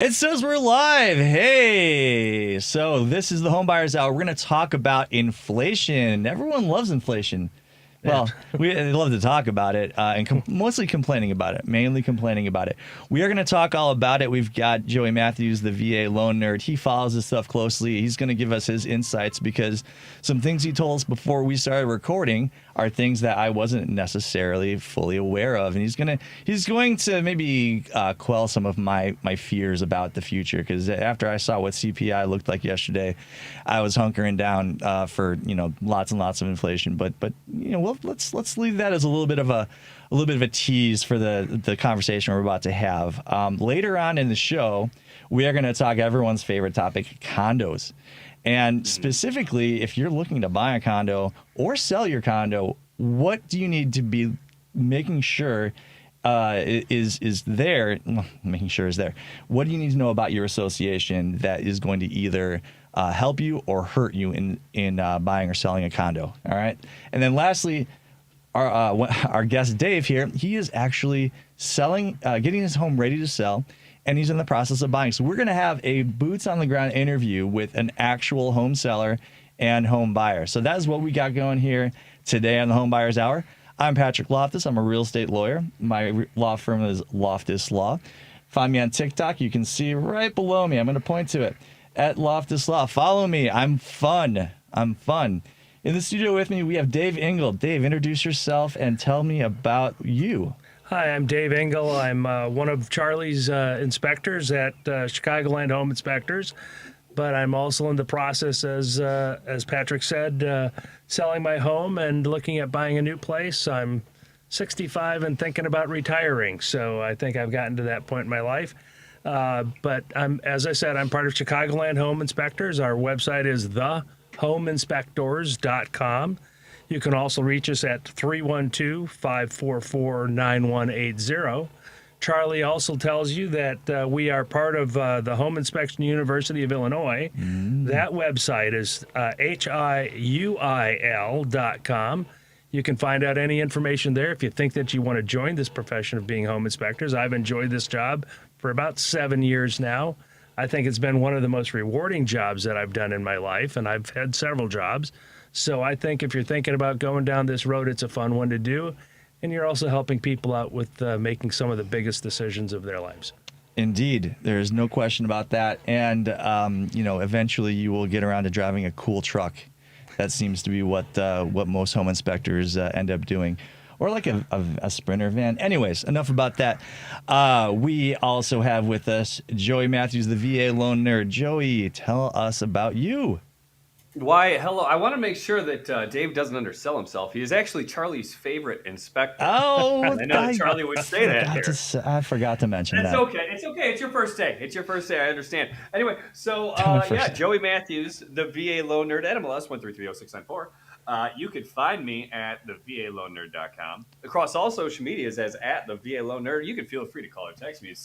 It says we're live. Hey. So this is the Homebuyer's Hour. We're going to talk about inflation. Everyone loves inflation. Yeah. Well, we love to talk about it and mostly complaining about it, mainly complaining about it. We are going to talk all about it. We've got Joey Mathews, the VA loan nerd. He follows this stuff closely. He's going to give us his insights because some things he told us before we started recording are things that I wasn't necessarily fully aware of, and he's going to maybe quell some of my fears about the future. Because after I saw what CPI looked like yesterday, I was hunkering down for lots and lots of inflation. But well, let's leave that as a little bit of a tease for the conversation we're about to have. Later on in the show, we are going to talk everyone's favorite topic, condos. And specifically, if you're looking to buy a condo or sell your condo, what do you need to be making sure is there? Well, making sure is there. What do you need to know about your association that is going to either help you or hurt you in buying or selling a condo? All right. And then lastly, our guest Dave here, he is actually getting his home ready to sell, and he's in the process of buying. So we're going to have a boots on the ground interview with an actual home seller and home buyer. So that is what we got going here today on the Home Buyers Hour. I'm Patrick Loftus. I'm a real estate lawyer. My law firm is Loftus Law. Find me on TikTok. You can see right below me. I'm going to point to it at Loftus Law. Follow me. I'm fun. In the studio with me, we have Dave Ingle. Dave, introduce yourself and tell me about you. Hi, I'm Dave Ingle. I'm one of Charlie's inspectors at Chicagoland Home Inspectors, but I'm also in the process, as Patrick said, selling my home and looking at buying a new place. I'm 65 and thinking about retiring, so I think I've gotten to that point in my life. But as I said, I'm part of Chicagoland Home Inspectors. Our website is thehomeinspectors.com. You can also reach us at 312-544-9180. Charlie also tells you that we are part of the Home Inspection University of Illinois. That website is hiuil.com. You can find out any information there if you think that you want to join this profession of being home inspectors. I've enjoyed this job for about 7 years now. I think it's been one of the most rewarding jobs that I've done in my life, and I've had several jobs. So I think if you're thinking about going down this road, it's a fun one to do. And you're also helping people out with making some of the biggest decisions of their lives. Indeed, there's no question about that. And, eventually you will get around to driving a cool truck. That seems to be what most home inspectors end up doing. Or like a Sprinter van. Anyways, enough about that. We also have with us Joey Mathews, the VA loan nerd. Joey, tell us about you. Why, hello. I want to make sure that Dave doesn't undersell himself. He is actually Charlie's favorite inspector. Oh, I know Charlie would say that here. I forgot to mention That's that. okay. It's okay. It's your first day. I understand. Anyway, so Joey Mathews, the VA loan nerd, NMLS 1330694. You could find me at thevaloannerd.com. Across all social medias as at the VA loan nerd. You can feel free to call or text me at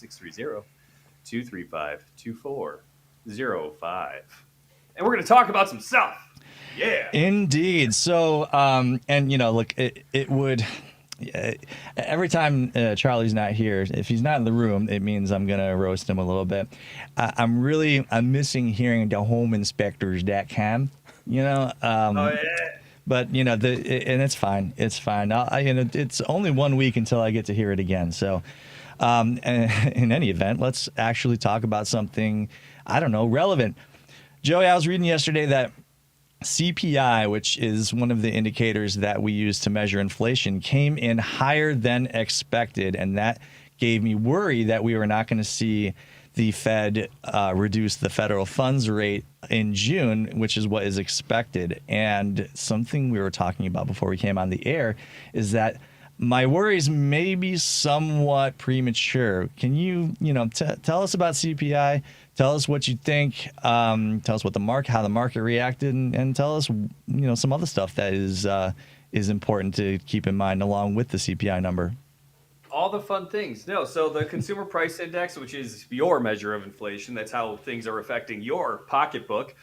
630-235-2405. And we're going to talk about some stuff. Yeah. Indeed. So, look, it would. Every time Charlie's not here, if he's not in the room, it means I'm gonna roast him a little bit. I'm missing hearing the homeinspectors.com. Oh yeah. But and it's fine. It's fine. It's only 1 week until I get to hear it again. So, in any event, let's actually talk about something relevant. Joey, I was reading yesterday that CPI, which is one of the indicators that we use to measure inflation, came in higher than expected. And that gave me worry that we were not going to see the Fed reduce the federal funds rate in June, which is what is expected. And something we were talking about before we came on the air is that my worries may be somewhat premature. Can you, tell us about CPI? Tell us what you think. Tell us how the market reacted, and tell us, some other stuff that is important to keep in mind along with the CPI number. All the fun things. No, so the Consumer Price Index, which is your measure of inflation, that's how things are affecting your pocketbook.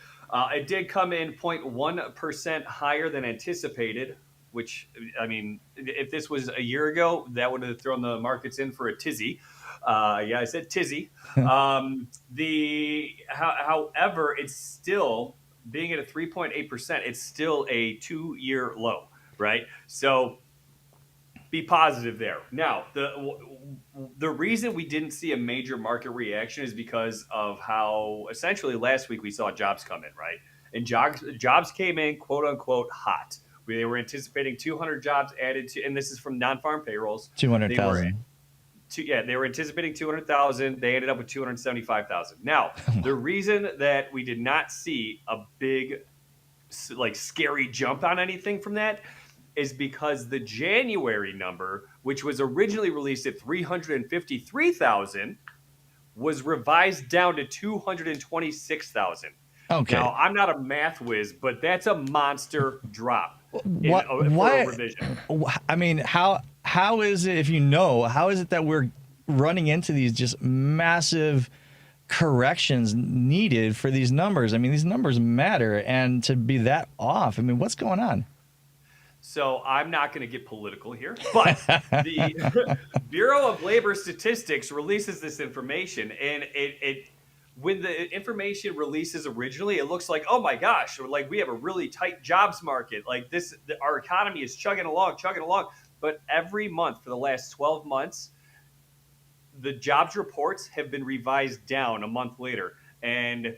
It did come in 0.1% higher than anticipated, which, I mean, if this was a year ago, that would have thrown the markets in for a tizzy. Yeah, I said tizzy. However, it's still being at a 3.8%. It's still a 2-year low, right? So be positive there. Now, the reason we didn't see a major market reaction is because of how essentially last week we saw jobs come in, right? And jobs came in, quote unquote, hot. They were anticipating 200 jobs added to, and this is from non-farm payrolls. 200,000. They were anticipating 200,000. They ended up with 275,000. Now, the reason that we did not see a big, like, scary jump on anything from that is because the January number, which was originally released at 353,000, was revised down to 226,000. Okay. Now, I'm not a math whiz, but that's a monster drop for a revision. I mean, how is it, if you know, how is it that we're running into these just massive corrections needed for these numbers? I mean, these numbers matter, and to be that off, I mean, what's going on? So I'm not going to get political here, but the Bureau of Labor Statistics releases this information, and when the information releases originally, it looks like, oh my gosh, or like we have a really tight jobs market, like our economy is chugging along. But every month for the last 12 months, the jobs reports have been revised down a month later, and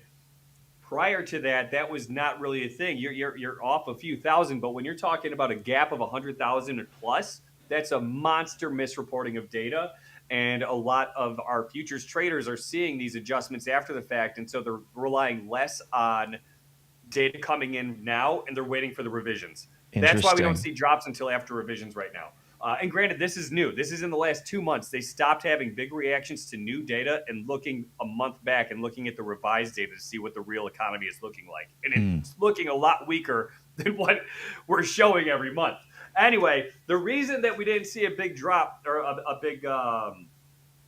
prior to that, that was not really a thing. You're off a few thousand, but when you're talking about a gap of 100,000 plus, that's a monster misreporting of data. And a lot of our futures traders are seeing these adjustments after the fact, and so they're relying less on data coming in now, and they're waiting for the revisions. That's why we don't see drops until after revisions right now. And granted, this is new. This is in the last 2 months. They stopped having big reactions to new data and looking a month back and looking at the revised data to see what the real economy is looking like. And it's looking a lot weaker than what we're showing every month. Anyway, the reason that we didn't see a big drop or a big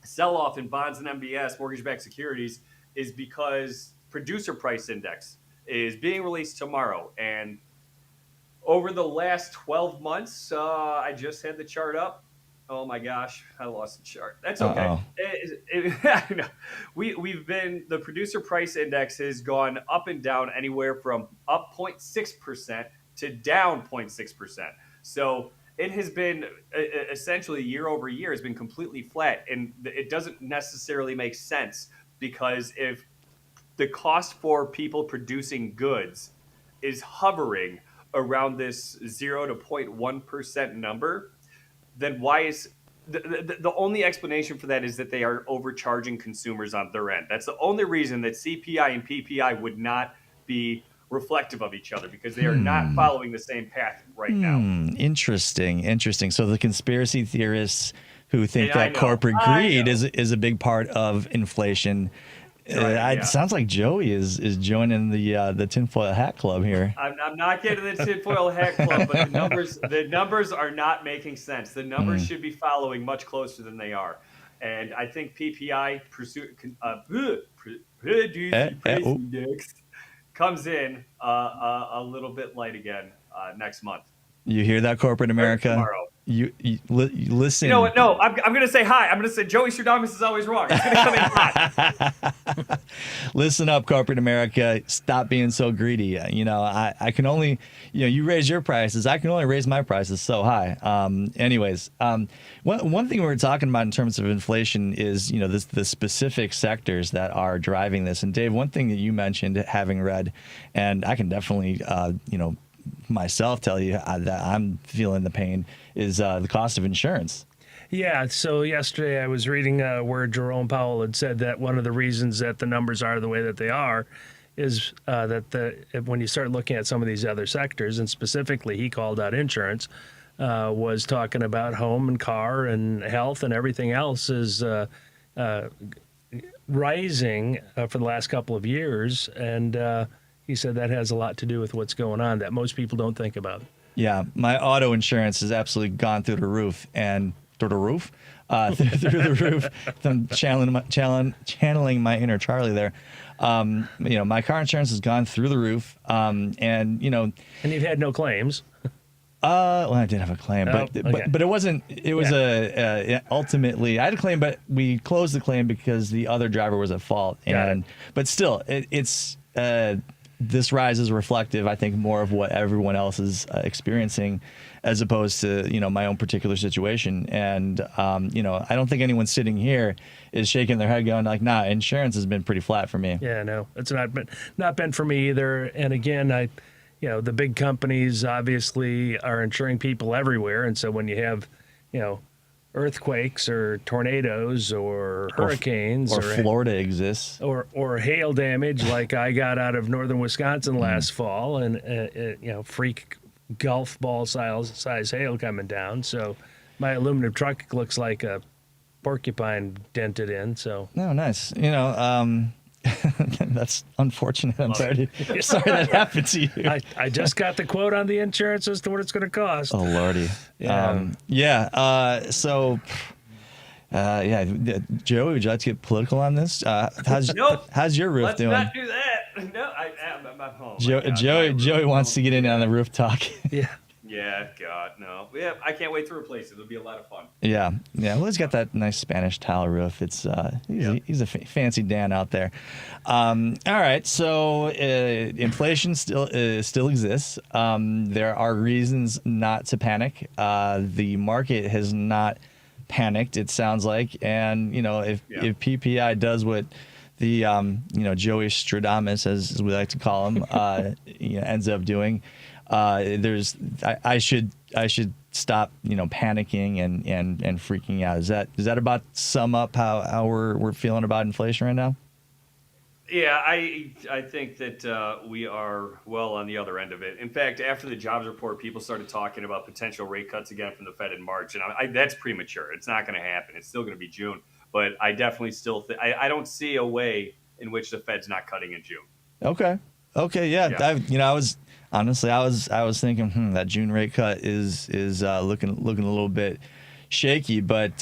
sell-off in bonds and MBS, mortgage-backed securities, is because producer price index is being released tomorrow. And over the last 12 months, I just had the chart up. Oh my gosh, I lost the chart. That's okay. The producer price index has gone up and down anywhere from up 0.6% to down 0.6%. So it has been essentially year over year has been completely flat, and it doesn't necessarily make sense, because if the cost for people producing goods is hovering around this 0 to 0.1% number, then why is the only explanation for that is that they are overcharging consumers on their end. That's the only reason that CPI and PPI would not be reflective of each other, because they are not following the same path right now. Interesting. So the conspiracy theorists who think that corporate greed is a big part of inflation. It sounds like Joey is joining the tinfoil hat club here. I'm not getting the tinfoil hat club, but the numbers are not making sense. The numbers should be following much closer than they are, and I think PPI index comes in a little bit light again next month. You hear that, corporate America? Tomorrow. You listen. You know what? No, I'm going to say hi. I'm going to say Joey Stradamus is always wrong. It's going to come in hot. Listen up, corporate America. Stop being so greedy. You know, I can only, you raise your prices. I can only raise my prices so high. Anyways, one thing we were talking about in terms of inflation is, the specific sectors that are driving this. And Dave, one thing that you mentioned, having read, and I can definitely, myself tell you that I'm feeling the pain, is the cost of insurance. Yeah, so yesterday I was reading where Jerome Powell had said that one of the reasons that the numbers are the way that they are is that when you start looking at some of these other sectors, and specifically he called out insurance, was talking about home and car and health and everything else is rising for the last couple of years, and he said that has a lot to do with what's going on that most people don't think about. Yeah, my auto insurance has absolutely gone through the roof, and through the roof. I'm channeling my inner Charlie there. My car insurance has gone through the roof, and you've had no claims. Well, I did have a claim, but it wasn't. It was ultimately I had a claim, but we closed the claim because the other driver was at fault. But still, it's this rise is reflective, I think, more of what everyone else is experiencing, as opposed to my own particular situation. And I don't think anyone sitting here is shaking their head going like, nah, insurance has been pretty flat for me. Yeah, no, it's not been for me either. And again, the big companies obviously are insuring people everywhere, and so when you have, earthquakes or tornadoes or hurricanes or Florida exists or hail damage like I got out of northern Wisconsin last fall, and freak golf ball size hail coming down. So my aluminum truck looks like a porcupine dented in. So nice. That's unfortunate. I'm sorry that happened to you. I just got the quote on the insurance as to what it's going to cost. Oh Lordy. Joey, would you like to get political on this? How's your roof doing? Let's not do that. No, I'm home. Joey wants to get in on the roof talk. Yeah, God, no. Yeah, I can't wait to replace it. It'll be a lot of fun. Yeah. Well, he's got that nice Spanish tile roof. It's he's a fancy Dan out there. All right, so inflation still exists. There are reasons not to panic. The market has not panicked, it sounds like, and if PPI does what the Joey Stradamus, as we like to call him, ends up doing. I should stop panicking and freaking out. Does that about sum up how we're feeling about inflation right now? Yeah, I think that we are well on the other end of it. In fact, after the jobs report, people started talking about potential rate cuts again from the Fed in March, and that's premature. It's not going to happen. It's still going to be June, but I definitely still I don't see a way in which the Fed's not cutting in June. Okay, yeah. I was thinking that June rate cut is looking a little bit shaky, but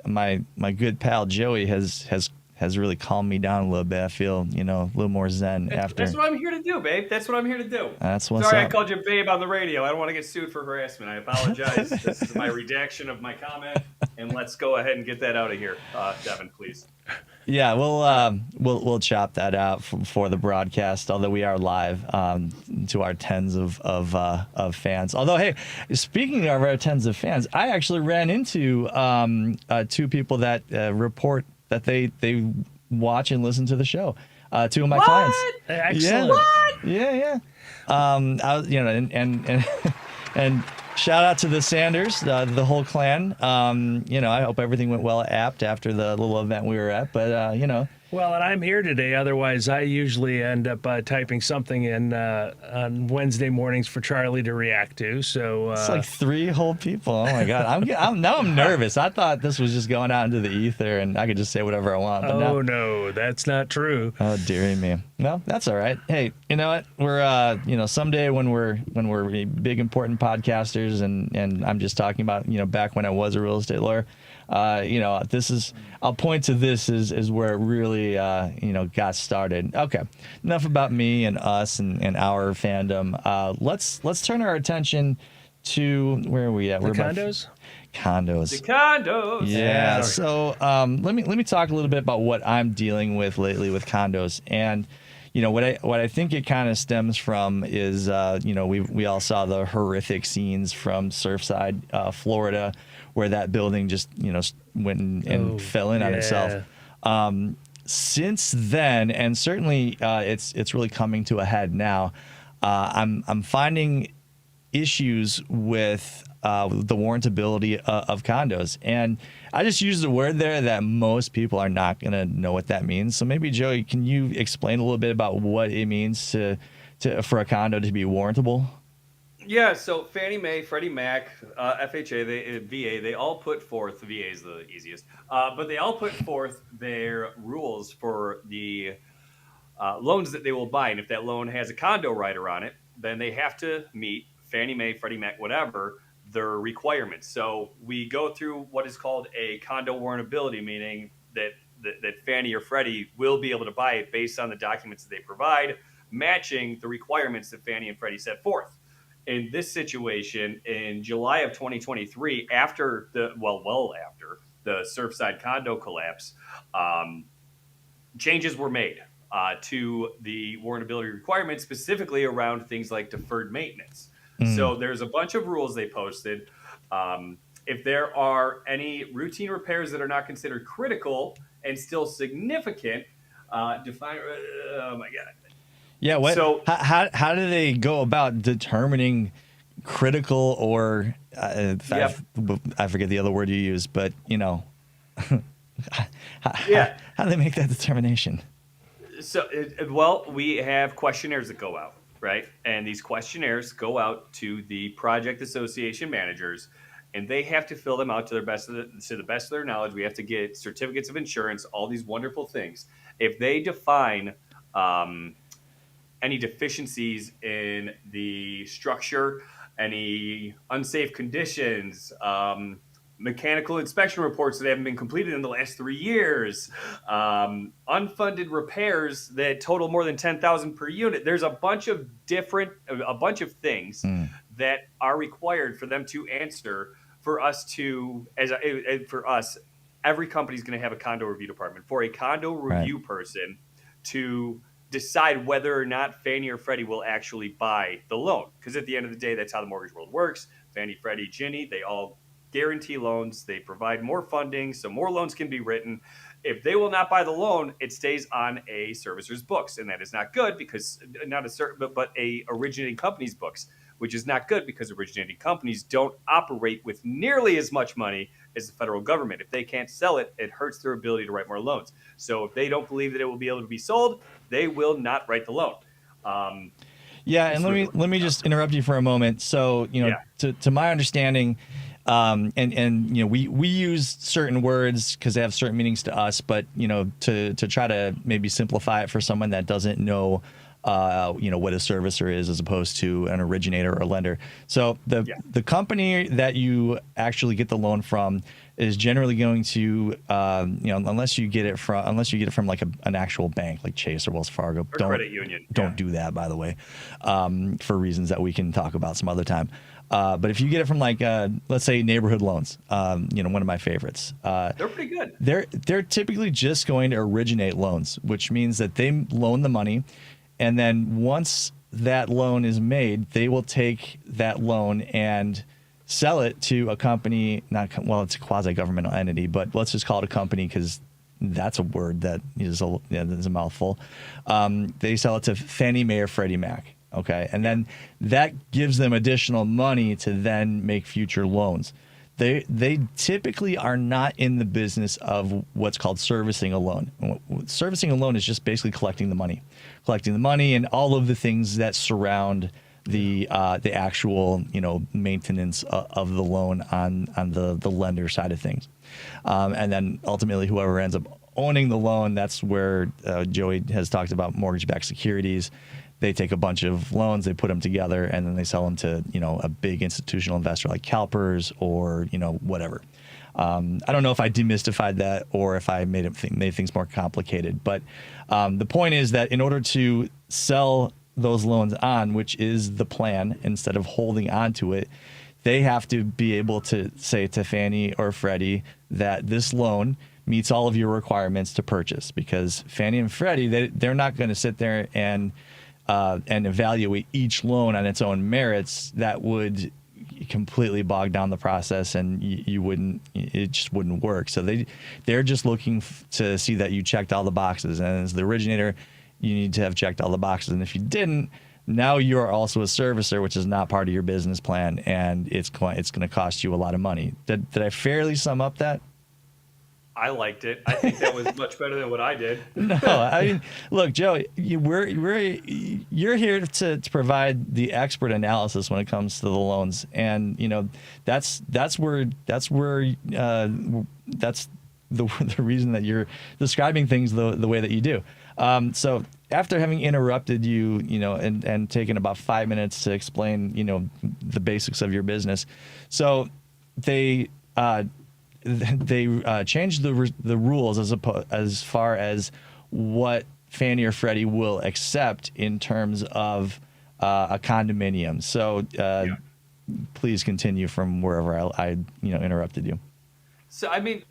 my good pal Joey has really calmed me down a little bit. I feel a little more zen after. That's what I'm here to do, babe. That's what I'm here to do. That's what's Sorry, up. I called you babe on the radio. I don't want to get sued for harassment. I apologize. This is my redaction of my comment, and let's go ahead and get that out of here, Devin, please. Yeah, we'll chop that out for the broadcast. Although we are live to our tens of fans. Although, hey, speaking of our tens of fans, I actually ran into two people that report that they watch and listen to the show. Two of my clients. Excellent. Yeah. What? Yeah. I was, and shout out to the Sanders, the whole clan. I hope everything went well at Apt after the little event we were at. But Well, and I'm here today. Otherwise, I usually end up typing something in on Wednesday mornings for Charlie to react to. So it's like three whole people. Oh my God, I'm nervous. I thought this was just going out into the ether and I could just say whatever I want. But no, that's not true. Oh dearie me. No, that's all right. Hey, you know what? We're someday when we're big important podcasters and I'm just talking about back when I was a real estate lawyer. I'll point to this as where it really, got started. Okay, enough about me and us and our fandom. Let's turn our attention to where are we at? The condos? Condos. The condos. Yeah. So let me talk a little bit about what I'm dealing with lately with condos. And what I think it kind of stems from is we all saw the horrific scenes from Surfside, Florida, where that building just went and fell in on itself. Since then, and certainly it's really coming to a head now. I'm finding issues with the warrantability of condos, and I just used a word there that most people are not going to know what that means. So maybe Joey, can you explain a little bit about what it means for a condo to be warrantable? Yeah, so Fannie Mae, Freddie Mac, FHA, VA, they all put forth, VA is the easiest, but they all put forth their rules for the loans that they will buy. And if that loan has a condo rider on it, then they have to meet Fannie Mae, Freddie Mac, whatever, their requirements. So we go through what is called a condo warrantability, meaning that Fannie or Freddie will be able to buy it based on the documents that they provide, matching the requirements that Fannie and Freddie set forth. in this situation in July of 2023, after well after the Surfside condo collapse, changes were made to the warrantability requirements, specifically around things like deferred maintenance. So there's a bunch of rules they posted. If there are any routine repairs that are not considered critical and still significant, define. Oh my god. Yeah. What? So How do they go about determining critical or I forget the other word you use, but yeah. How do they make that determination? So, well, we have questionnaires that go out, right? And these questionnaires go out to the project association managers, and they have to fill them out to the best of their knowledge. We have to get certificates of insurance, all these wonderful things. If they define any deficiencies in the structure, any unsafe conditions, mechanical inspection reports that haven't been completed in the last 3 years, unfunded repairs that total more than 10,000 per unit. There's a bunch of things that are required for them to answer. For us, every company's going to have a condo review department. For a condo review person to decide whether or not Fannie or Freddie will actually buy the loan, because at the end of the day, that's how the mortgage world works. Fannie, Freddie, Ginnie, they all guarantee loans. They provide more funding, so more loans can be written. If they will not buy the loan, it stays on a servicer's books, and that is not good because but a originating company's books, which is not good because originating companies don't operate with nearly as much money as the federal government. If they can't sell it, it hurts their ability to write more loans. So if they don't believe that it will be able to be sold, they will not write the loan. And let me just interrupt you for a moment. So to my understanding. We use certain words because they have certain meanings to us, but to try to maybe simplify it for someone that doesn't know what a servicer is as opposed to an originator or lender. So the company that you actually get the loan from is generally going to unless you get it from like an actual bank like Chase or Wells Fargo or credit union. Don't do that, by the way, for reasons that we can talk about some other time. But if you get it from let's say neighborhood loans, one of my favorites, they're pretty good. They're typically just going to originate loans, which means that they loan the money, and then once that loan is made, they will take that loan and sell it to a company. It's a quasi-governmental entity, but let's just call it a company because that's a word that is a mouthful. They sell it to Fannie Mae or Freddie Mac. Okay. And then that gives them additional money to then make future loans. They typically are not in the business of what's called servicing a loan. Servicing a loan is just basically collecting the money and all of the things that surround the actual, maintenance of the loan on the lender side of things. And then ultimately whoever ends up owning the loan, that's where Joey has talked about mortgage-backed securities. They take a bunch of loans, they put them together, and then they sell them to, a big institutional investor like CalPERS or, whatever. I don't know if I demystified that or if I made things more complicated. But the point is that in order to sell those loans on, which is the plan, instead of holding on to it, they have to be able to say to Fannie or Freddie that this loan meets all of your requirements to purchase, because Fannie and Freddie, they're not going to sit there and evaluate each loan on its own merits. That would completely bog down the process, and it just wouldn't work. So they're just looking to see that you checked all the boxes, and as the originator, you need to have checked all the boxes. And if you didn't, now you're also a servicer, which is not part of your business plan, and it's going to cost you a lot of money. Did I fairly sum up that? I liked it. I think that was much better than what I did. No, I mean, look, Joe, you're here to provide the expert analysis when it comes to the loans, and that's the reason that you're describing things the way that you do. So after having interrupted you, and taken about 5 minutes to explain, the basics of your business, so they changed the rules as far as what Fannie or Freddie will accept in terms of a condominium. So please continue from wherever I interrupted you. So, I mean,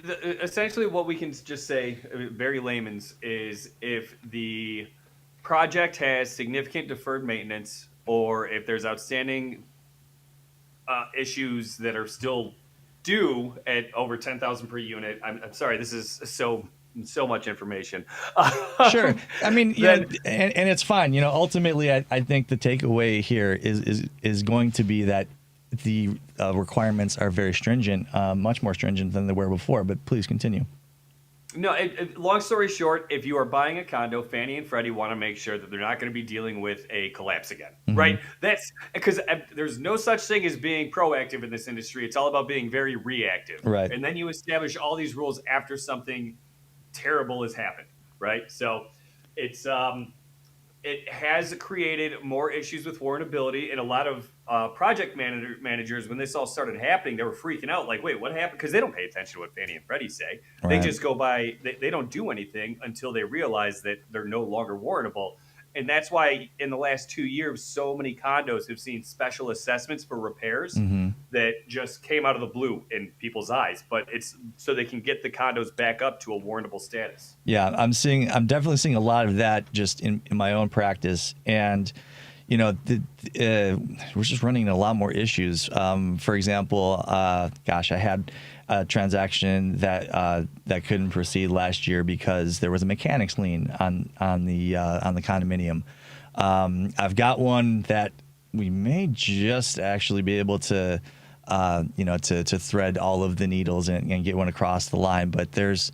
essentially what we can just say, very layman's, is if the project has significant deferred maintenance or if there's outstanding issues that are still due at over 10,000 per unit. I'm sorry, this is so much information. Sure. I mean, Then, and it's fine. Ultimately, I think the takeaway here is going to be that the requirements are very stringent, much more stringent than they were before. But please continue. no, long story short, if you are buying a condo, Fannie and Freddie want to make sure that they're not going to be dealing with a collapse again, right? That's because there's no such thing as being proactive in this industry. It's all about being very reactive. Right. And then you establish all these rules after something terrible has happened, right? So it's it has created more issues with warrantability, and a lot of project managers, when this all started happening, they were freaking out, like, wait, what happened? Because they don't pay attention to what Fannie and Freddie say. They Right. just go by, they don't do anything until they realize that they're no longer warrantable. And that's why in the last 2 years, so many condos have seen special assessments for repairs that just came out of the blue in people's eyes. But it's so they can get the condos back up to a warrantable status. Yeah, I'm definitely seeing a lot of that just in my own practice. And, we're just running into a lot more issues. For example, I had a transaction that couldn't proceed last year because there was a mechanics lien on the condominium. I've got one that we may just actually be able to thread all of the needles and get one across the line, but there's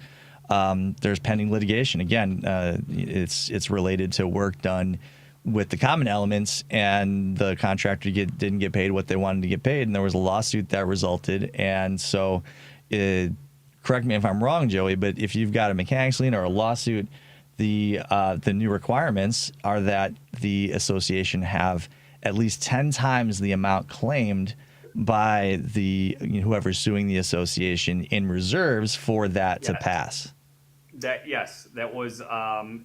pending litigation. Again, it's related to work done with the common elements, and the contractor didn't get paid what they wanted to get paid, and there was a lawsuit that resulted. And so, correct me if I'm wrong, Joey, but if you've got a mechanics lien or a lawsuit, the new requirements are that the association have at least 10 times the amount claimed by the whoever's suing the association in reserves for that to pass. That was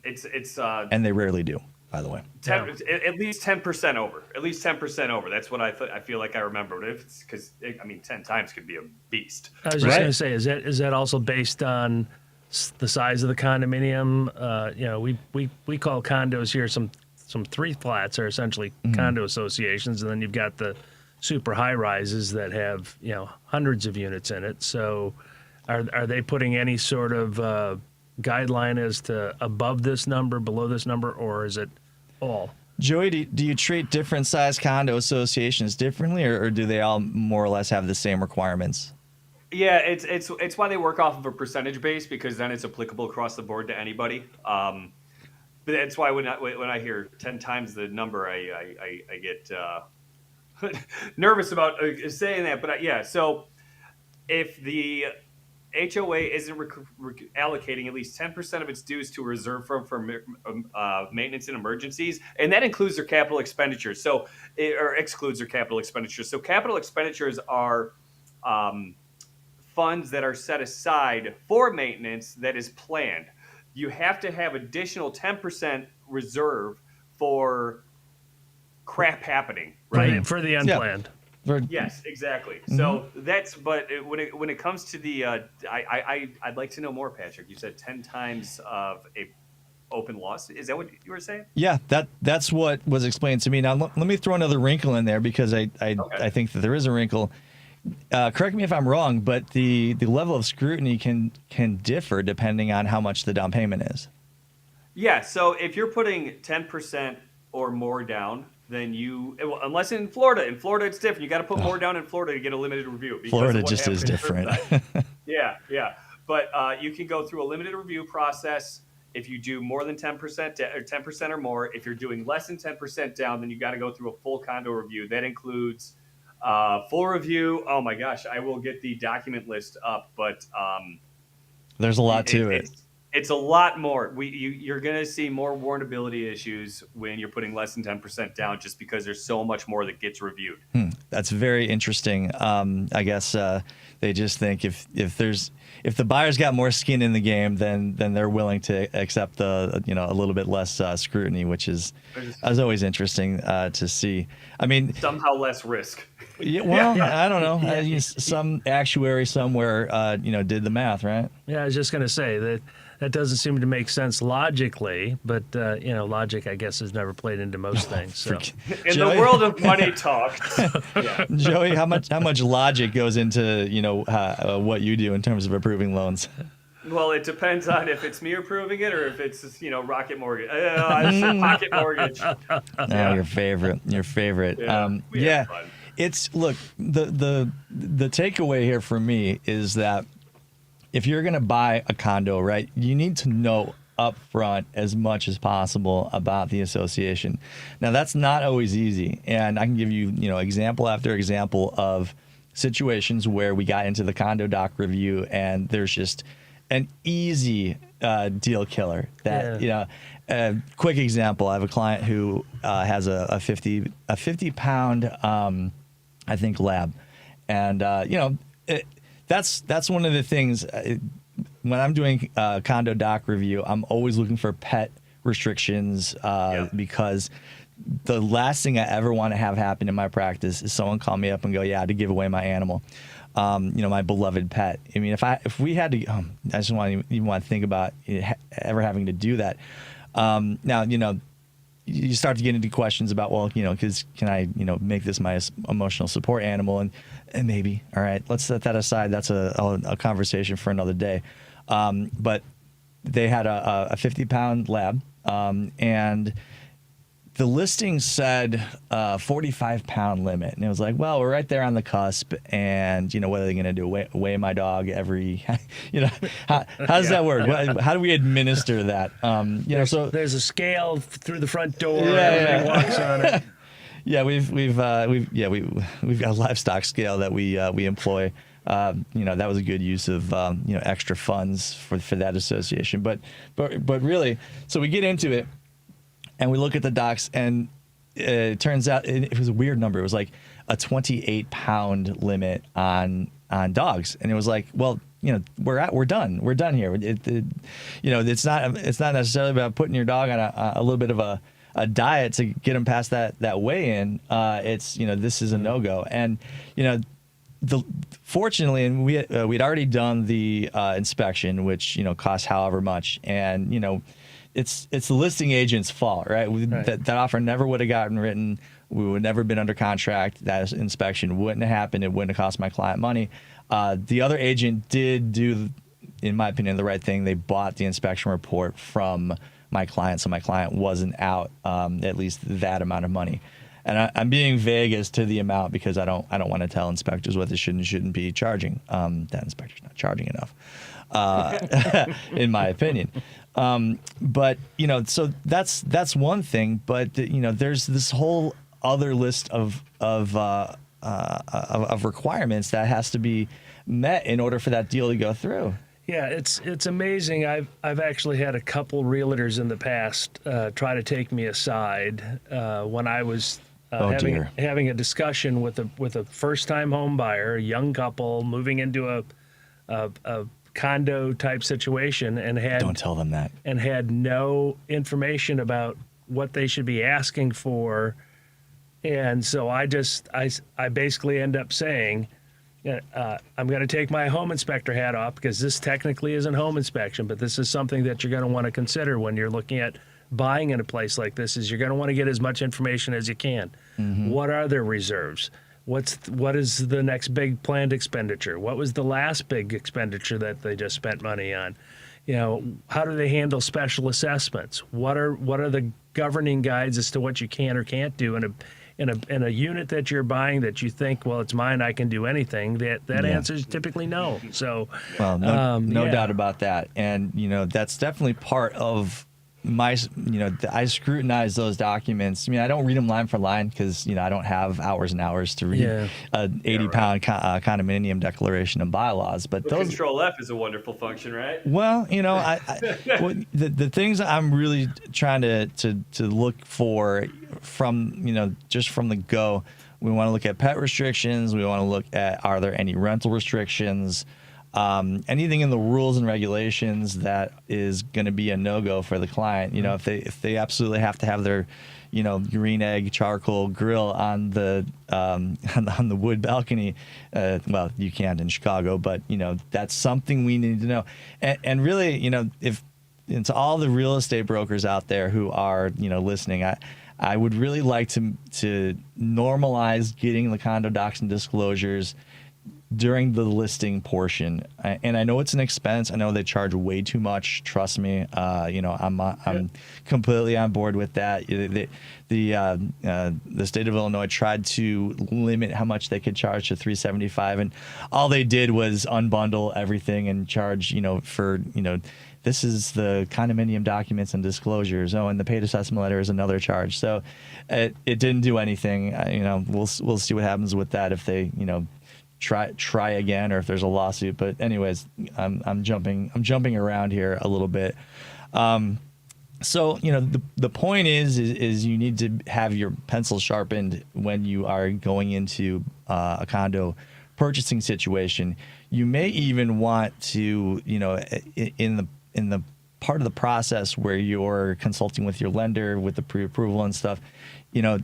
it's And they rarely do, by the way. at least 10% over. At least 10% over. That's what I feel like I remember. But if it's because 10 times could be a beast. I was just going to say, is that also based on the size of the condominium? We call condos here some 3 flats are essentially condo associations, and then you've got the super high rises that have hundreds of units in it. So, are they putting any sort of guideline as to above this number, below this number, or is it all? Joey, do you treat different size condo associations differently, or do they all more or less have the same requirements? Yeah, it's why they work off of a percentage base, because then it's applicable across the board to anybody. But that's why when I hear 10 times the number, I get nervous about saying that. But so if the HOA isn't allocating at least 10% of its dues to a reserve fund for maintenance and emergencies, and that includes their capital expenditures, or excludes their capital expenditures. So capital expenditures are funds that are set aside for maintenance that is planned. You have to have additional 10% reserve for crap happening, right? For the unplanned. Yes, exactly. So but when it comes to the, I'd like to know more, Patrick. You said 10 times of a open loss. Is that what you were saying? Yeah, that's what was explained to me. Now let me throw another wrinkle in there, because I think that there is a wrinkle. Correct me if I'm wrong, but the level of scrutiny can differ depending on how much the down payment is. Yeah. So if you're putting 10% or more down, then unless in Florida it's different. You got to put more down in Florida to get a limited review. Florida just is different. Yeah. But you can go through a limited review process if you do more than 10% or 10% or more. If you're doing less than 10% down, then you got to go through a full condo review. That includes full review. Oh my gosh, I will get the document list up, but there's a lot to it. It's a lot more. You're going to see more warrantability issues when you're putting less than 10% down, just because there's so much more that gets reviewed. That's very interesting. I guess they just think if the buyer's got more skin in the game, then they're willing to accept a little bit less scrutiny, which is always interesting to see. I mean, somehow less risk. Yeah, well, I don't know. Some actuary somewhere, did the math, right? Yeah, I was just going to say that doesn't seem to make sense logically, but logic, I guess, has never played into most things. So. In the world of money talk, Joey, how much logic goes into what you do in terms of approving loans? Well, it depends on if it's me approving it or if it's Rocket Mortgage, Pocket Mortgage. Oh, your favorite. Yeah. It's look, the takeaway here for me is that if you're going to buy a condo, right, you need to know up front as much as possible about the association. Now, that's not always easy, and I can give you, example after example of situations where we got into the condo doc review and there's just an easy deal killer that quick example. I have a client who has a 50 pound I think lab, and that's one of the things when I'm doing condo doc review, I'm always looking for pet restrictions because the last thing I ever want to have happen in my practice is someone call me up and go, yeah, I had to give away my animal, my beloved pet. I mean, if we had to, I just even want to think about ever having to do that. Now, you start to get into questions about, well, because can I, make this my emotional support animal? And maybe, all right, let's set that aside. That's a conversation for another day. But they had a 50 pound lab, and the listing said 45 pound limit. And it was like, well, we're right there on the cusp. And, what are they going to do? Weigh my dog every, how does that work? How do we administer that? So there's a scale through the front door. Everybody walks on it. Yeah, we've got a livestock scale that we employ. That was a good use of extra funds for that association. But really, so we get into it. And we look at the docs, and it turns out it was a weird number. It was like a 28 pound limit on dogs, and it was like, well, we're done. We're done here. It's not necessarily about putting your dog on a little bit of a diet to get them past that weigh in. It's this is a no go, and fortunately, and we'd already done the inspection, which cost however much, and it's the listing agent's fault, right? That offer never would have gotten written. We would never been under contract. That inspection wouldn't have happened. It wouldn't have cost my client money. The other agent did do, in my opinion, the right thing. They bought the inspection report from my client, so my client wasn't out at least that amount of money. And I'm being vague as to the amount because I don't want to tell inspectors what they should and shouldn't be charging. That inspector's not charging enough, in my opinion. But so that's one thing. But there's this whole other list of requirements that has to be met in order for that deal to go through. Yeah, it's amazing. I've actually had a couple realtors in the past try to take me aside when I was having a discussion with a first-time home buyer, a young couple moving into a condo type situation, and don't tell them that, and had no information about what they should be asking for, and so I basically end up saying, I'm going to take my home inspector hat off because this technically isn't home inspection, but this is something that you're going to want to consider when you're looking at buying in a place like this. Is you're going to want to get as much information as you can. Mm-hmm. What are their reserves? What is the next big planned expenditure? What was the last big expenditure that they just spent money on? How do they handle special assessments? What are the governing guides as to what you can or can't do in a unit that you're buying that you think, well, it's mine, I can do anything? That answer is typically no. So, well, no doubt about that. And that's definitely part of I scrutinize those documents. I mean, I don't read them line for line because I don't have hours and hours to read an 80-pound condominium declaration and bylaws. But those Control F is a wonderful function, right? Well, the things I'm really trying to look for from just from the go. We want to look at pet restrictions. We want to look at, are there any rental restrictions? Anything in the rules and regulations that is going to be a no-go for the client. If they absolutely have to have their, green egg charcoal grill on the on the wood balcony, well, you can't in Chicago, but that's something we need to know. And really, if to all the real estate brokers out there who are listening, I would really like to normalize getting the condo docs and disclosures during the listing portion. And I know it's an expense. I know they charge way too much. Trust me. I'm completely on board with that. The state of Illinois tried to limit how much they could charge to $375, and all they did was unbundle everything and charge for this is the condominium documents and disclosures. Oh, and the paid assessment letter is another charge. So it didn't do anything. We'll see what happens with that if they try again, or if there's a lawsuit. But anyways, I'm jumping around here a little bit. So the point is you need to have your pencil sharpened when you are going into a condo purchasing situation. You may even want to in the part of the process where you're consulting with your lender with the pre-approval and stuff,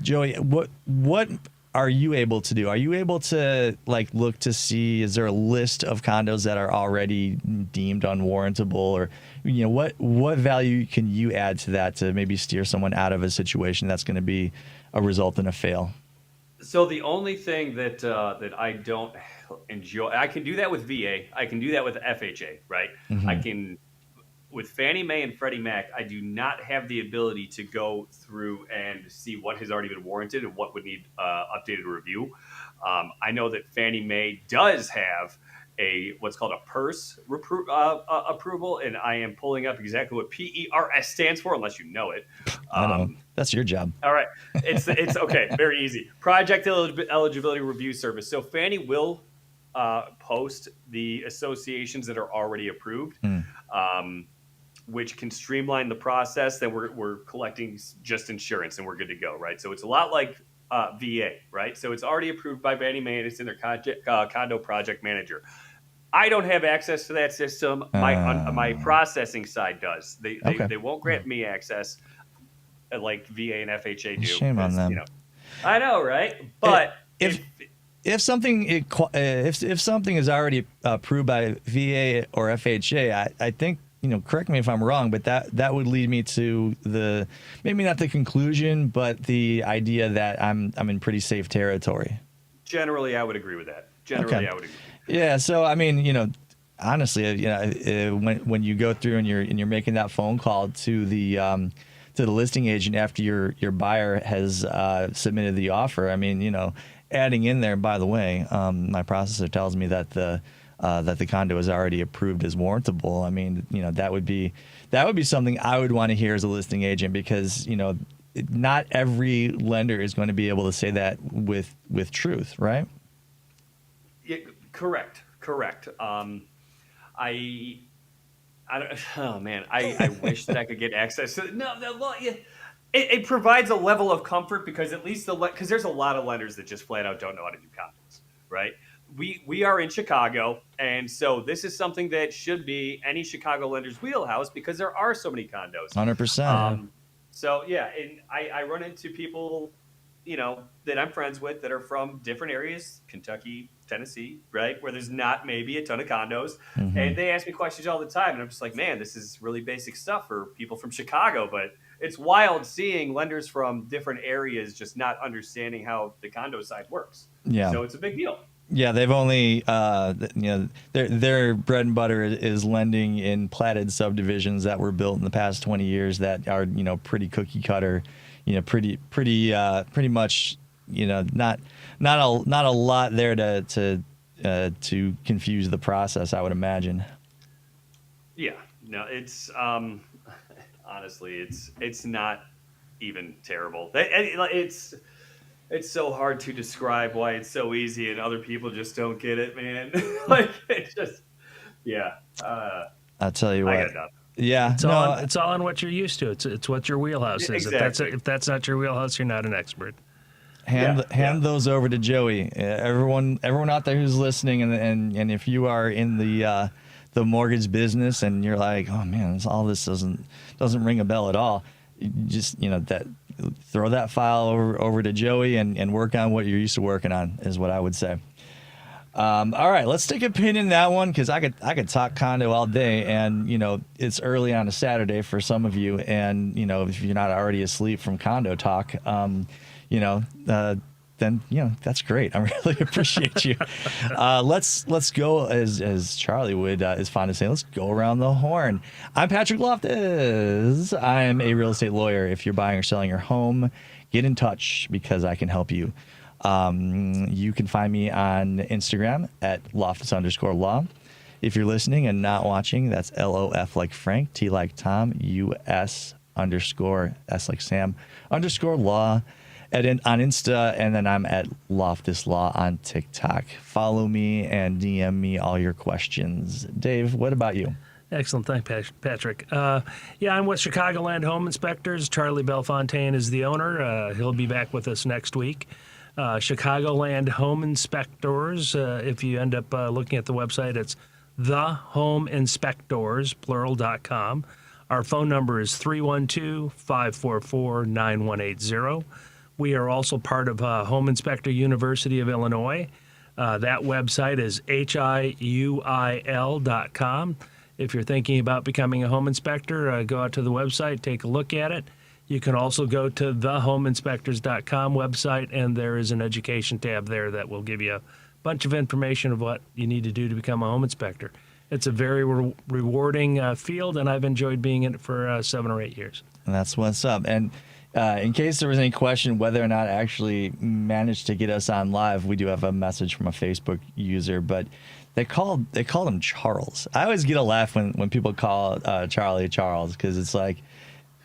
Joey, what are you able to do? Are you able to look to see, is there a list of condos that are already deemed unwarrantable, or what value can you add to that to maybe steer someone out of a situation that's going to be a result in a fail? So the only thing that I don't enjoy, I can do that with VA, I can do that with FHA, right? Mm-hmm. I can. With Fannie Mae and Freddie Mac, I do not have the ability to go through and see what has already been warranted and what would need updated review. I know that Fannie Mae does have what's called a PERS approval, and I am pulling up exactly what PERS stands for, unless you know it. I know. That's your job. All right. It's okay. Very easy. Project Eligibility Review Service. So Fannie will post the associations that are already approved. Which can streamline the process. Then we're collecting just insurance and we're good to go, right? So it's a lot like VA, right? So it's already approved by Fannie Mae and it's in their condo project manager. I don't have access to that system. My processing side does. They won't grant me access like VA and FHA do. Shame on them. I know, right? But if something is already approved by VA or FHA, I think, correct me if I'm wrong, but that would lead me to maybe not the conclusion, but the idea that I'm in pretty safe territory. Generally, I would agree with that. I would agree. Yeah. So I mean, honestly, when you go through and you're making that phone call to the listing agent after your buyer has submitted the offer, I mean, adding in there, by the way, my processor tells me that the condo is already approved as warrantable. I mean, that would be something I would want to hear as a listing agent, because not every lender is going to be able to say that with truth, right? Yeah, correct. I wish that I could get access to it provides a level of comfort, because at least because there's a lot of lenders that just flat out don't know how to do condos, right? We are in Chicago, and so this is something that should be any Chicago lender's wheelhouse, because there are so many condos. 100%. So yeah, and I run into people, that I'm friends with that are from different areas, Kentucky, Tennessee, right, where there's not maybe a ton of condos, and they ask me questions all the time, and I'm just like, man, this is really basic stuff for people from Chicago, but it's wild seeing lenders from different areas just not understanding how the condo side works. Yeah. So it's a big deal. Yeah, they've only, their bread and butter is lending in platted subdivisions that were built in the past 20 years that are, pretty cookie cutter, pretty much, not a lot there to confuse the process, I would imagine. Yeah, no, it's Honestly, it's not even terrible. It's so hard to describe why it's so easy, and other people just don't get it, man. Like it's just, yeah. I'll tell you I what. got nothing. Yeah, It's all in what you're used to. It's what your wheelhouse is. Exactly. If that's not your wheelhouse, you're not an expert. hand those over to Joey. Everyone out there who's listening, and if you are in the mortgage business and you're like, oh man, all this doesn't ring a bell at all. You just throw that file over to Joey and work on what you're used to working on is what I would say. All right, let's take a pin in that one because I could talk condo all day, and it's early on a Saturday for some of you, and if you're not already asleep from condo talk, then that's great. I really appreciate you. Let's go as Charlie would is fond to say. Let's go around the horn. I'm Patrick Loftus. I'm a real estate lawyer. If you're buying or selling your home, get in touch because I can help you. You can find me on Instagram at Loftus_law. If you're listening and not watching, that's LOF like Frank, T like Tom, US_S like Sam _law on Insta, and then I'm at Loftus Law on TikTok. Follow me and DM me all your questions. Dave, what about you? Excellent. Thanks, Patrick. I'm with Chicagoland Home Inspectors. Charlie Bellefontaine is the owner. He'll be back with us next week. Chicagoland Home Inspectors. If you end up looking at the website, it's thehomeinspectors, plural.com. Our phone number is 312-544-9180. We are also part of Home Inspector University of Illinois. That website is hiuil.com. If you're thinking about becoming a home inspector, go out to the website, take a look at it. You can also go to thehomeinspectors.com website, and there is an education tab there that will give you a bunch of information of what you need to do to become a home inspector. It's a very rewarding field, and I've enjoyed being in it for 7 or 8 years. And that's what's up. And in case there was any question whether or not I actually managed to get us on live, we do have a message from a Facebook user, but they called him Charles. I always get a laugh when people call Charlie Charles because it's like,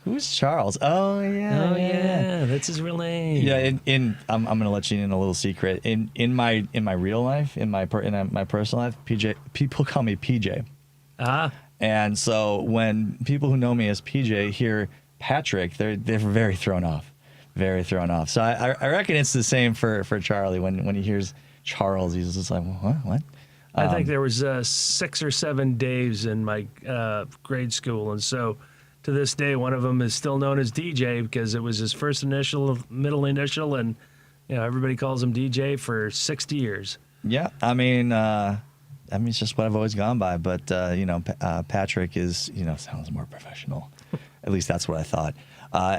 who's Charles? Oh yeah, that's his real name. Yeah, I'm gonna let you in a little secret. In my real life, in my personal life, people call me PJ. And so when people who know me as PJ hear Patrick, they're very thrown off. So I reckon it's the same for Charlie. When he hears Charles, he's just like, what? I think there was 6 or 7 Daves in my grade school, and so to this day, one of them is still known as DJ because it was his first initial, middle initial, and everybody calls him DJ for 60 years. Yeah, I mean, it's just what I've always gone by. But Patrick is sounds more professional. At least that's what I thought.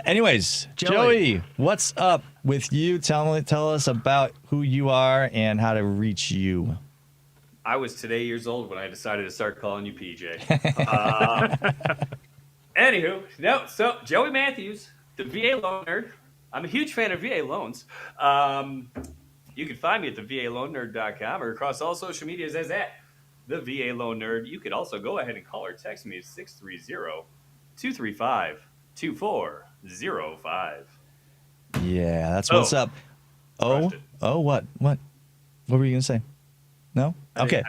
Anyways, Joey, what's up with you? Tell us about who you are and how to reach you. I was today years old when I decided to start calling you PJ. Anywho, so Joey Mathews, the VA loan nerd. I'm a huge fan of VA loans. You can find me at thevaloannerd.com or across all social medias as at the VA Loan Nerd. You could also go ahead and call or text me at 630-235-2405. Yeah, that's what's up. What were you gonna say? No? Okay.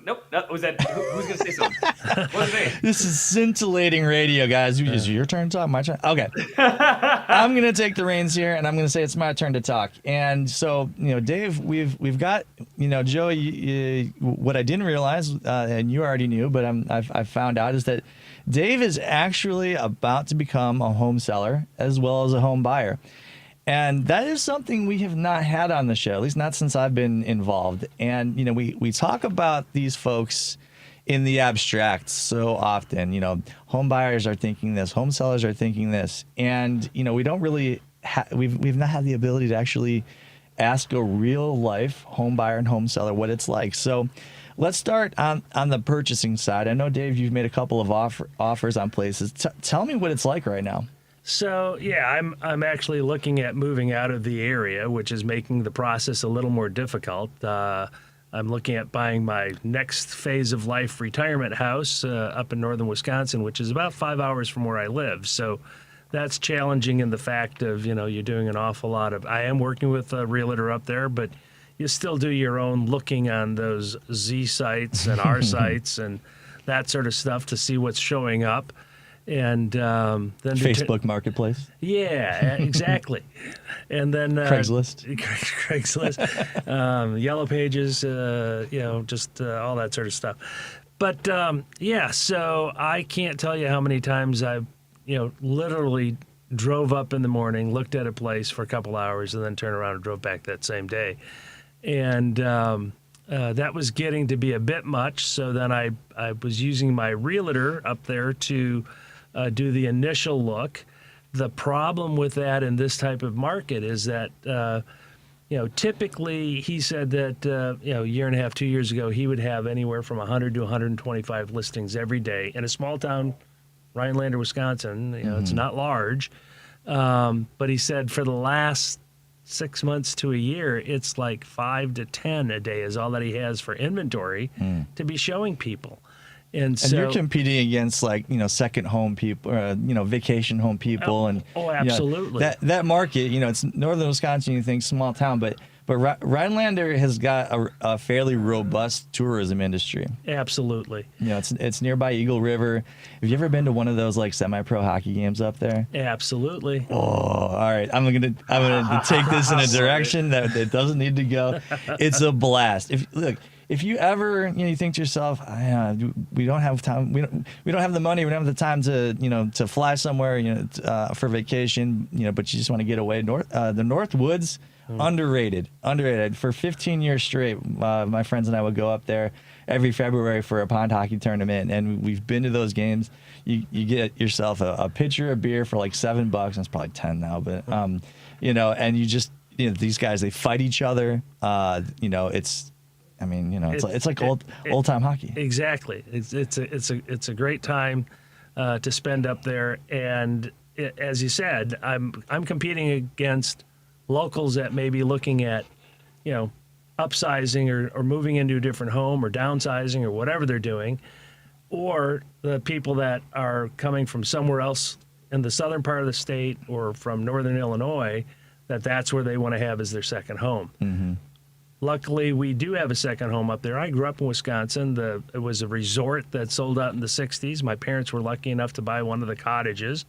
Nope. Was that who's gonna say something? What was it? This is scintillating radio, guys. Is it your turn to talk? My turn? Okay. I'm gonna take the reins here, and I'm gonna say it's my turn to talk. And so, Dave, we've got, Joey. What I didn't realize, and you already knew, but I've found out is that Dave is actually about to become a home seller as well as a home buyer. And that is something we have not had on the show, at least not since I've been involved. And, we talk about these folks in the abstract so often. Home buyers are thinking this, home sellers are thinking this. And, we don't really, we've not had the ability to actually ask a real life home buyer and home seller what it's like. So let's start on the purchasing side. I know, Dave, you've made a couple of offers on places. Tell me what it's like right now. So, I'm actually looking at moving out of the area, which is making the process a little more difficult. I'm looking at buying my next phase of life retirement house up in northern Wisconsin, which is about 5 hours from where I live. So that's challenging in the fact of, you're doing an awful lot of, I am working with a realtor up there, but you still do your own looking on those Z sites and R sites and that sort of stuff to see what's showing up. And then Facebook Marketplace. Yeah, exactly. And then Craigslist, Yellow Pages, just all that sort of stuff. But so I can't tell you how many times I've, literally drove up in the morning, looked at a place for a couple hours, and then turned around and drove back that same day. And that was getting to be a bit much. So then I was using my realtor up there to do the initial look. The problem with that in this type of market is that, typically he said that, a year and a half, 2 years ago, he would have anywhere from 100 to 125 listings every day in a small town, Rhinelander, Wisconsin. It's not large. But he said for the last 6 months to a year, it's like 5 to 10 a day is all that he has for inventory to be showing people. And so you're competing against second home people, vacation home people, absolutely. That market, it's northern Wisconsin. You think small town, but Rhinelander has got a fairly robust tourism industry. Absolutely. It's nearby Eagle River. Have you ever been to one of those semi-pro hockey games up there? Absolutely. Oh, all right. I'm gonna take this in a direction that it doesn't need to go. It's a blast. If you ever, you think to yourself, we don't have time, we don't have the money, we don't have the time to fly somewhere, for vacation, but you just want to get away. The North Woods, underrated. For 15 years straight, my friends and I would go up there every February for a pond hockey tournament, and we've been to those games. You get yourself a pitcher of beer for like $7, and it's probably 10 now, but and you just, these guys, they fight each other. It's like old time hockey. Exactly. It's a great time to spend up there, and as you said, I'm competing against locals that may be looking at, upsizing or moving into a different home or downsizing or whatever they're doing, or the people that are coming from somewhere else in the southern part of the state or from northern Illinois, that's where they want to have as their second home. Mm-hmm. Luckily, we do have a second home up there. I grew up in Wisconsin. It was a resort that sold out in the 60s. My parents were lucky enough to buy one of the cottages.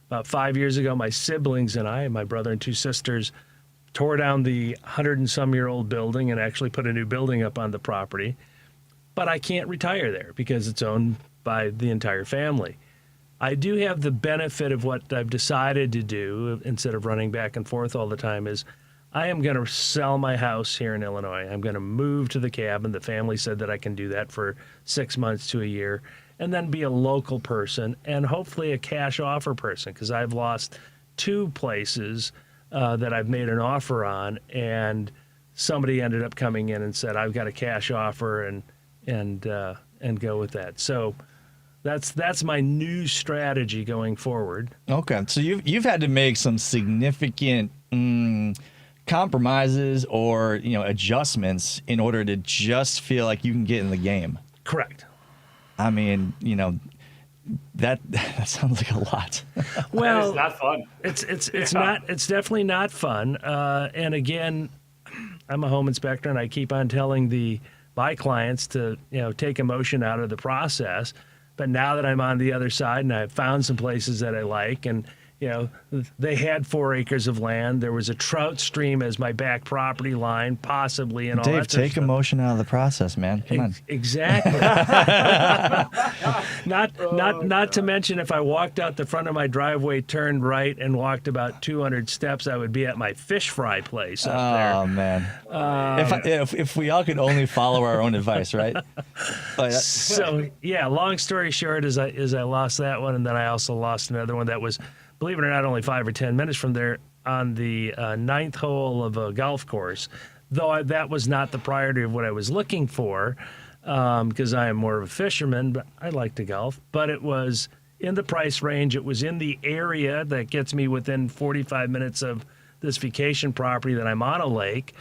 About 5 years ago, my siblings and I, my brother and two sisters, tore down the 100-and-some-year-old building and actually put a new building up on the property. But I can't retire there because it's owned by the entire family. I do have the benefit of what I've decided to do, instead of running back and forth all the time, is I am going to sell my house here in Illinois. I'm going to move to the cabin. The family said that I can do that for 6 months to a year, and then be a local person and hopefully a cash offer person, because I've lost 2 places that I've made an offer on, and somebody ended up coming in and said, I've got a cash offer, and go with that. So that's my new strategy going forward. Okay, so you've had to make some significant compromises or adjustments in order to just feel like you can get in the game. Correct. I mean, that sounds like a lot. Well, it's not fun. It's definitely not fun. And again, I'm a home inspector, and I keep on telling my clients to take emotion out of the process. But now that I'm on the other side and I've found some places that I like, and they had 4 acres of land. There was a trout stream as my back property line, possibly, and all Dave, that. Dave, take emotion out of the process, man. Come on. Exactly. Not to mention, if I walked out the front of my driveway, turned right, and walked about 200 steps, I would be at my fish fry place up there. Oh man! If we all could only follow our own advice, right? So yeah, long story short, is I lost that one, and then I also lost another one that was, believe it or not, only 5 or 10 minutes from there on the 9th hole of a golf course, though that was not the priority of what I was looking for, because I am more of a fisherman, but I like to golf. But it was in the price range. It was in the area that gets me within 45 minutes of this vacation property that I'm on a lake.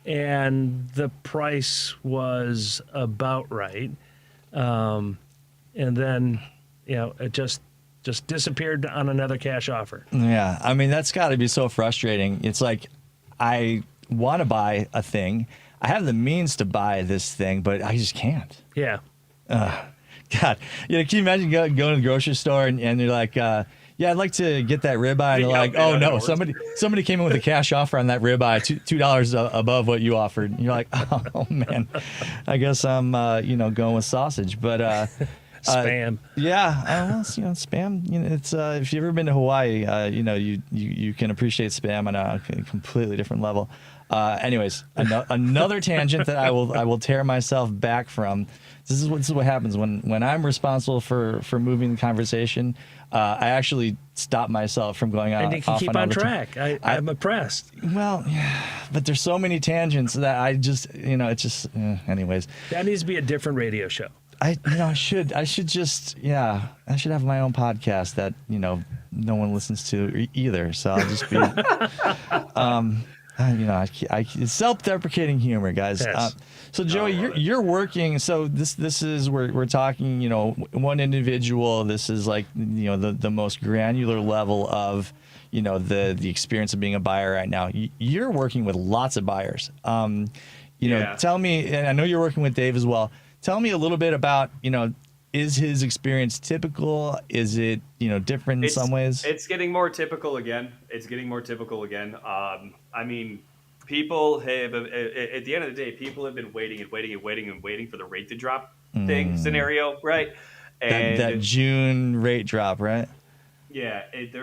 and the price was about right. And then, it just disappeared on another cash offer. Yeah, I mean, that's got to be so frustrating. It's like, I want to buy a thing. I have the means to buy this thing, but I just can't. Yeah. God, can you imagine going to the grocery store and you're like, yeah, I'd like to get that ribeye. And they're like, oh no, somebody came in with a cash offer on that ribeye, $2 above what you offered. And you're like, oh man, I guess I'm going with sausage. But Spam. Spam. It's if you've ever been to Hawaii, you can appreciate spam on a completely different level. Anyways, another tangent that I will tear myself back from. This is what happens when I'm responsible for moving the conversation. I actually stop myself from going on. And you can keep on track. I'm impressed. Well, yeah, but there's so many tangents that I just, it's just. Anyways, that needs to be a different radio show. I should have my own podcast that no one listens to either. So I'll just be. It's self-deprecating humor, guys. Yes. So Joey, you're working. So this is we're talking. One individual. This is like the most granular level of the experience of being a buyer right now. You're working with lots of buyers. Tell me, and I know you're working with Dave as well. Tell me a little bit about is his experience typical? Is it different in some ways? It's getting more typical again. I mean, people have at the end of the day, people have been waiting for the rate to drop scenario, right? And that June rate drop, right? Yeah, at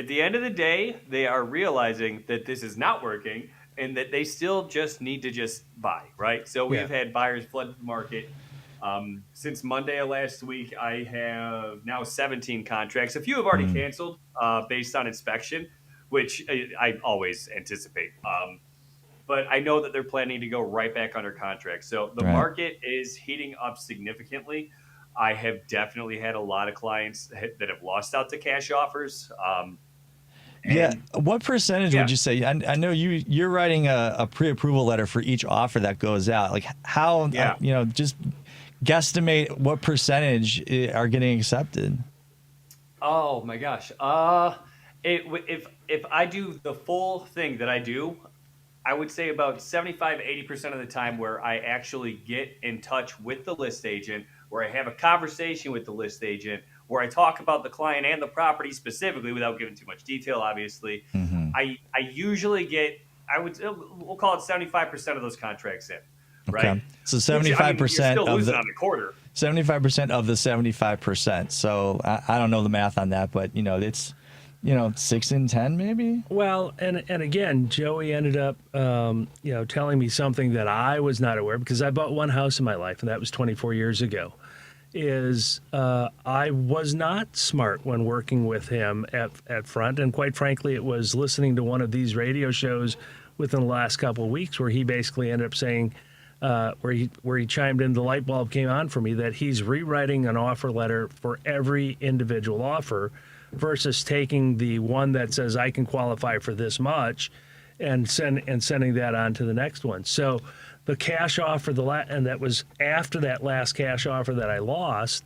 the end of the day, they are realizing that this is not working and that they still just need to just buy, right? So we've had buyers flood the market. Since Monday of last week, I have now 17 contracts. A few have already canceled based on inspection, which I always anticipate. But I know that they're planning to go right back under contract. So the market is heating up significantly. I have definitely had a lot of clients that have lost out to cash offers. What percentage would you say? I know you're writing a pre-approval letter for each offer that goes out. Like how, just guesstimate what percentage are getting accepted. Oh my gosh. If I do the full thing that I do, I would say about 75-80% of the time where I actually get in touch with the list agent, where I have a conversation with the list agent, where I talk about the client and the property specifically without giving too much detail, obviously. I usually get, we'll call it 75% of those contracts in, right? Okay. So 75% you're still of losing on the quarter. 75% of the 75%. So I don't know the math on that, but it's 6 in 10 maybe. Well, and again, Joey ended up telling me something that I was not aware, because I bought one house in my life, and that was 24 years ago. I was not smart when working with him at front, and quite frankly, it was listening to one of these radio shows within the last couple of weeks where he basically ended up saying, where he chimed in, the light bulb came on for me, that he's rewriting an offer letter for every individual offer versus taking the one that says I can qualify for this much and sending that on to the next one. So the cash offer, and that was after that last cash offer that I lost,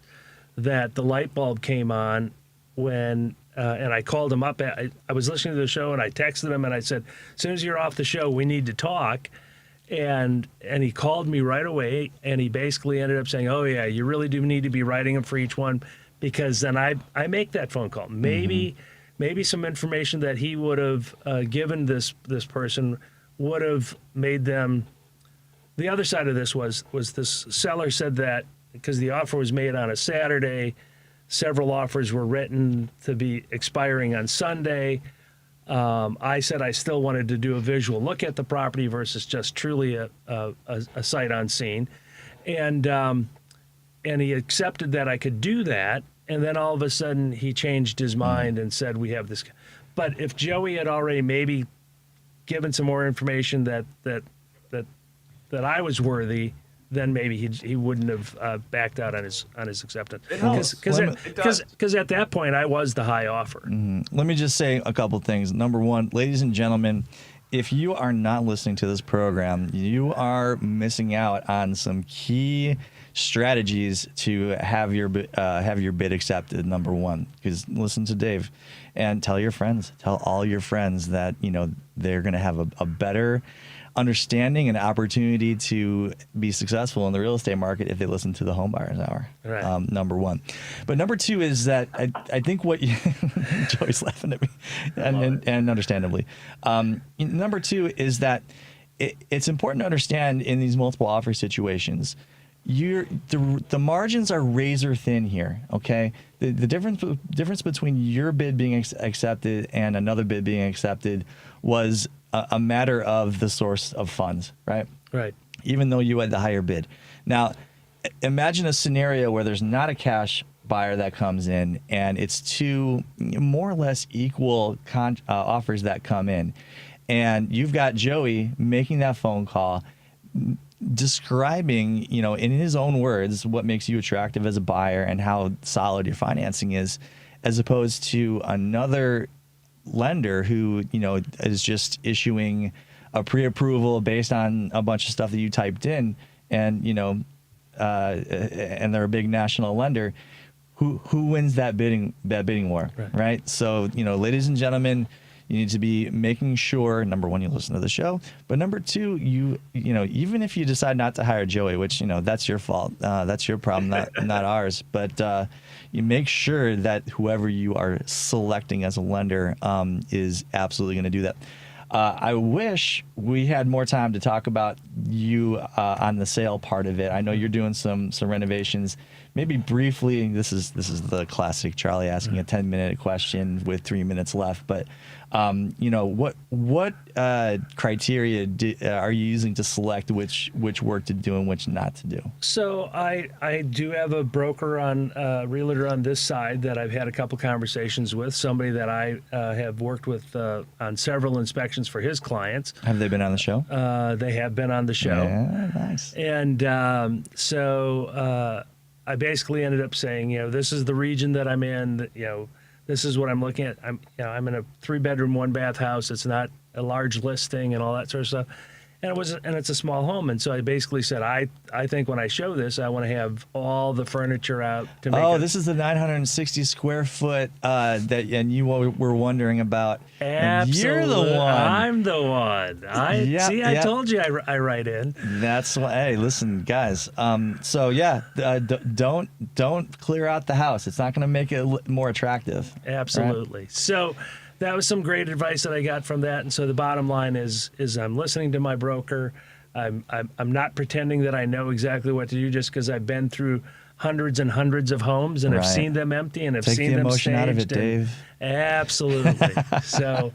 that the light bulb came on when, and I called him up. I was listening to the show and I texted him and I said, as soon as you're off the show, we need to talk. And he called me right away, and he basically ended up saying, oh yeah, you really do need to be writing them for each one, because then I make that phone call. Maybe some information that he would have given this person would have made them. The other side of this was this seller said that because the offer was made on a Saturday, several offers were written to be expiring on Sunday. I said I still wanted to do a visual look at the property versus just truly a sight unseen, and he accepted that I could do that. And then all of a sudden he changed his mind and said, we have this. But if Joey had already maybe given some more information that I was worthy, then maybe he wouldn't have backed out on his acceptance. Because at that point I was the high offer. Let me just say a couple things. Number one, ladies and gentlemen, if you are not listening to this program, you are missing out on some key strategies to have your bid accepted. Number one, because listen to Dave, and tell your friends, tell all your friends that they're going to have a better understanding and opportunity to be successful in the real estate market if they listen to the HomeBuyer's Hour. Right. Number one. But number two is that I think what you Joey's laughing at me, and understandably. Number two is that it's important to understand in these multiple offer situations, the margins are razor thin here. Okay, the difference between your bid being accepted and another bid being accepted was a matter of the source of funds, right? Right. Even though you had the higher bid. Now, imagine a scenario where there's not a cash buyer that comes in, and it's two more or less equal offers that come in, and you've got Joey making that phone call, describing, in his own words, what makes you attractive as a buyer and how solid your financing is, as opposed to another lender who is just issuing a pre-approval based on a bunch of stuff that you typed in, and and they're a big national lender. Who wins that bidding war, right? So ladies and gentlemen, you need to be making sure, number one, you listen to the show, but number two, even if you decide not to hire Joey, which that's your fault, that's your problem, not ours, but you make sure that whoever you are selecting as a lender is absolutely going to do that. I wish we had more time to talk about you on the sale part of it. I know you're doing some renovations. Maybe briefly, this is the classic Charlie asking a 10-minute question with 3 minutes left. But what criteria are you using to select which work to do and which not to do? So I do have a broker realtor on this side that I've had a couple conversations with. Somebody that I have worked with on several inspections for his clients. Have they been on the show? They have been on the show. Yeah, nice. And so I basically ended up saying, this is the region that I'm in. This is what I'm looking at. I'm in a 3-bedroom, 1-bath house. It's not a large listing and all that sort of stuff. And it's a small home. And so I basically said, I think when I show this, I want to have all the furniture out to make it. This is the 960 square foot and you were wondering about. Absolutely. And you're the one. I'm the one. I told you I write in. That's why. Hey, listen, guys. So yeah, don't clear out the house. It's not going to make it more attractive. Absolutely. Right? So that was some great advice that I got from that. And so the bottom line is I'm listening to my broker. I'm not pretending that I know exactly what to do just because I've been through hundreds and hundreds of homes and I've seen them empty and I've seen them staged. Take the emotion out of it, Dave. Absolutely. So,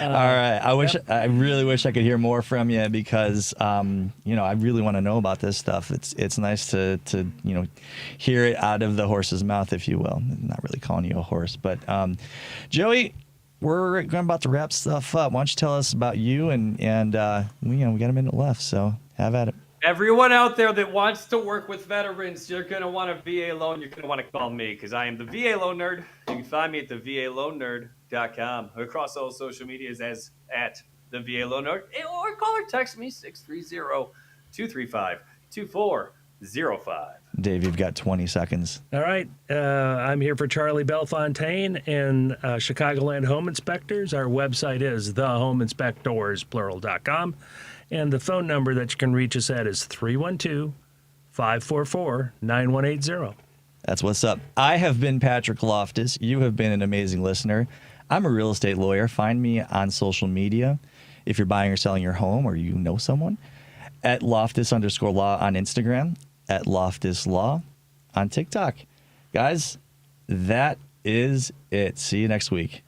all right. I really wish I could hear more from you because, I really want to know about this stuff. It's nice to hear it out of the horse's mouth, if you will. I'm not really calling you a horse, but Joey, we're about to wrap stuff up. Why don't you tell us about you and we got a minute left, so have at it. Everyone out there that wants to work with veterans, you're going to want a VA loan. You're going to want to call me because I am the VA Loan Nerd. You can find me at thevaloannerd.com across all social medias as at the VA Loan Nerd, or call or text me 630-235-2405. Dave, you've got 20 seconds. All right. I'm here for Charlie Bellefontaine and Chicagoland Home Inspectors. Our website is thehomeinspectors.com. And the phone number that you can reach us at is 312-544-9180. That's what's up. I have been Patrick Loftus. You have been an amazing listener. I'm a real estate lawyer. Find me on social if you're buying or selling your home or you know someone, at Loftus_law on Instagram, at Loftus Law on TikTok. Guys, that is it. See you next week.